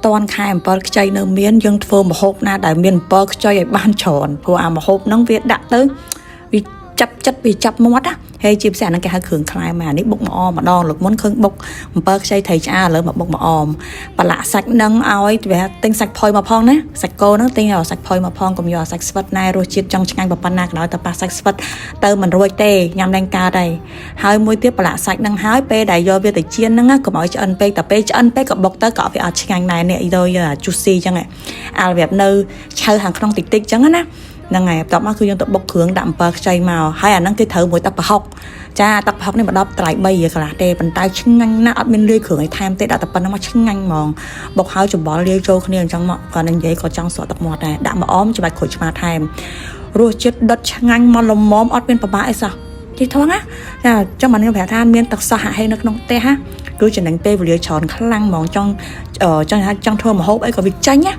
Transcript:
ตอนขายអំពិលខ្ចីនៅមានយើងធ្វើម្ហូបណាដែលមានអំពិលខ្ចីឲ្យបានច្រើនព្រោះអាម្ហូបហ្នឹងវាដាក់ទៅវាចាប់ចិត្តវាចាប់មាត់ណាហើយជាពិសេសហ្នឹងគេហៅគ្រឿងខ្លែមកអានេះបុកម្ដងលោកមុនឃើញបុកអំពិលខ្ចីត្រីឆ្អើឥឡូវមកបុកម្អមប្រឡាក់សាច់ហ្នឹងឲ្យវាទិញសាច់ផុយមកផងណាសាច់គោហ្នឹងទិញឲ្យសាច់ផុយមកផងកុំយកសាច់ស្វិតណែរសជាតិចង់ឆ្ងាញ់ប៉ុណ្ណាក៏ដោយតែប៉ះសាច់ស្វិតទៅមិនរួចទេញ៉ាំឡើងកើតហើយមួយទៀតប្រឡាក់សាច់ហ្នឹងហើយពេលដែលយកវាទៅចៀនហ្នឹងកុំឲ្យឆ្អិនពេកតែពេលឆ្អិនពេកក៏បុកទៅក៏វាអត់ឆ្ងាញ់ដែរនេះយក juicy ចឹងអារបៀបនៅឆៅខាងក្នុងតិចតិចចឹងណាហ្នឹងហើយបន្ទាប់មកគឺយើងទៅបុកគ្រឿងដាក់អំពិលខ្ចីមកហើយអាហ្នឹងគេត្រូវមួយទឹកប្រហុកចាទឹកប្រហុកនេះមកដល់ត្រៃ3កន្លះទេប៉ុន្តែឆ្ងាញ់ណាស់អត់មានលាយគ្រឿងឲ្យថែមទេដាក់តែប៉ុណ្្នឹងមកឆ្ងាញ់ហ្មងបុកហើយច្បល់លាយចូលគ្នាអញ្ចឹងមកគាត់និយាយក៏ចង់ស្រក់ទឹកមាត់ដែរដាក់មកអមច្បាច់ក្រូចឆ្មាថែមរសជាតិដុតឆ្ងាញ់មកល្មមអត់មានប្របាក់អីសោះទីធំណាចាចាំមកខ្ញុំប្រាប់ថាមានទឹកសោះហាក់ហេនៅក្នុងផ្ទះគឺចំណេញពេលវេលាច្រើនខ្លាំងហ្មងចង់ធ្វើម្ហូបអីក៏វាចាញ់ណា